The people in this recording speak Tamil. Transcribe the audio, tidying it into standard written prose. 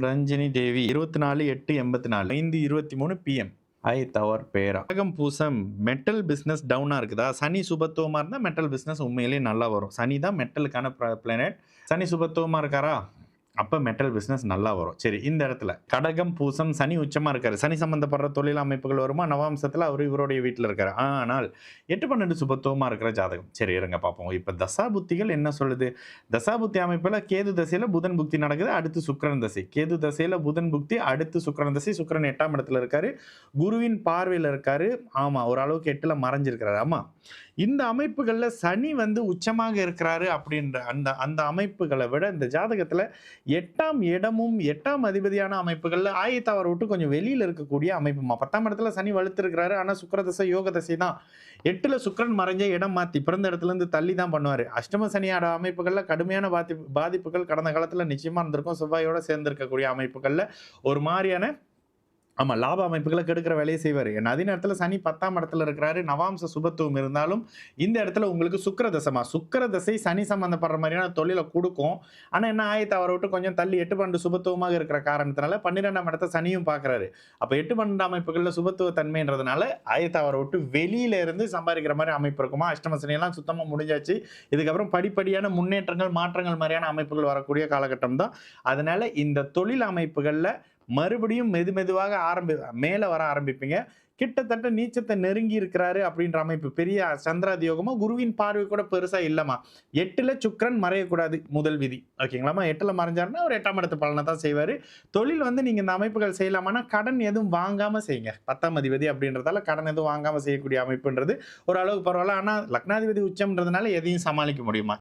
ரஞ்சினி தேவி 24/8/84 5:23 PM. ஐ தவர் பேரா. கடகம் பூசம் மெட்டல் பிசினஸ் டவுனா இருக்குதா? சனி சுபத்துவமா இருந்தா மெட்டல் பிசினஸ் உண்மையிலேயே நல்லா வரும். சனி தான் மெட்டலுக்கான பிளானட். சனி சுபத்துவமா இருக்காரா? அப்ப மெட்டல் பிசினஸ் நல்லா வரும். சரி, இந்த இடத்துல கடகம் பூசம் சனி உச்சமா இருக்காரு. சனி சம்பந்தப்படுற தொழில் அமைப்புகள் வருமா? நவாம்சத்துல அவரு இவருடைய வீட்டுல இருக்காரு. ஆனால் 8, 12 சுபத்துவமா இருக்கிற ஜாதகம். சரி, இருங்க பார்ப்போம். இப்ப தசாபுத்திகள் என்ன சொல்லுது? தசாபுத்தி அமைப்புல கேது தசையில புதன் புக்தி நடக்குது. அடுத்து சுக்கிரன் தசை. கேது தசையில புதன் புக்தி, அடுத்து சுக்கிரன் தசை. சுக்கிரன் 8ஆம் இடத்துல இருக்காரு. குருவின் பார்வையில இருக்காரு. ஆமா, ஓரளவுக்கு 8ல மறைஞ்சிருக்கிறாரு. ஆமா, இந்த அமைப்புகள்ல சனி உச்சமாக இருக்கிறாரு அப்படின்ற அந்த அந்த அமைப்புகளை விட இந்த ஜாதகத்துல 8ஆம் இடமும் 8ஆம் அதிபதியான அமைப்புகள்ல ஆயத்தவரை விட்டு கொஞ்சம் வெளியில இருக்கக்கூடிய அமைப்புமா. 10ஆம் இடத்துல சனி வலுத்து இருக்கிறாரு. ஆனா சுக்கிரதசை யோக தசை தான். 8ல சுக்கிரன் மறைஞ்ச இடம் மாத்தி பிறந்த இடத்துல இருந்து தள்ளி தான் பண்ணுவாரு. அஷ்டம சனியோட அமைப்புகள்ல கடுமையான பாதிப்புகள் கடந்த காலத்துல நிச்சயமா இருந்திருக்கும். செவ்வாயோட சேர்ந்து இருக்கக்கூடிய அமைப்புகள்ல ஒரு மாதிரியான ஆமா, லாப அமைப்புகளை கெடுக்கிற வேலையை செய்வாரு. அதே நேரத்துல சனி 10ஆம் இடத்துல இருக்கிறாரு. நவாம்ச சுபத்துவம் இருந்தாலும் இந்த இடத்துல உங்களுக்கு சுக்கிர தசமா. சுக்கிர தசை சனி சம்பந்தப்படுற மாதிரியான தொழிலை கொடுக்கும். ஆனா என்ன, ஆயத்தை அவரை விட்டு கொஞ்சம் தள்ளி 8, 12 சுபத்துவமாக இருக்கிற காரணத்தினால 12ஆம் இடத்தை சனியும் பார்க்கிறாரு. அப்ப 8, 12 அமைப்புகள்ல சுபத்துவ தன்மைன்றதுனால ஆயத்தை அவரை விட்டு வெளியில இருந்து சம்பாதிக்கிற மாதிரி அமைப்பு இருக்குமா. அஷ்டம சனி எல்லாம் சுத்தமா முடிஞ்சாச்சு. இதுக்கப்புறம் படிப்படியான முன்னேற்றங்கள் மாற்றங்கள் மாதிரியான அமைப்புகள் வரக்கூடிய காலகட்டம் தான். அதனால இந்த தொழில் அமைப்புகள்ல மறுபடியும் மெதுவாக மேல வர ஆரம்பிப்பீங்க. கிட்டத்தட்ட நீச்சத்தை நெருங்கி இருக்கிறாரு அப்படின்ற அமைப்பு. பெரிய சந்திராதியோகமா, குருவின் பார்வை கூட பெருசா இல்லமா. 8ல சுக்கிரன் மறையக்கூடாது முதல் விதி. ஓகேங்களாமா. 8ல மறைஞ்சாருன்னா அவர் 8ஆம் இடத்து பலனை தான் செய்வாரு. தொழில் நீங்க இந்த அமைப்புகள் செய்யலாமான்னா கடன் எதுவும் வாங்காம செய்யுங்க. 10ஆம் அதிபதி அப்படின்றதால கடன் எதுவும் வாங்காம செய்யக்கூடிய அமைப்புன்றது ஒரு அளவுக்கு பரவாயில்ல. ஆனா லக்னாதிபதி உச்சம்ன்றதுனால எதையும் சமாளிக்க முடியுமா?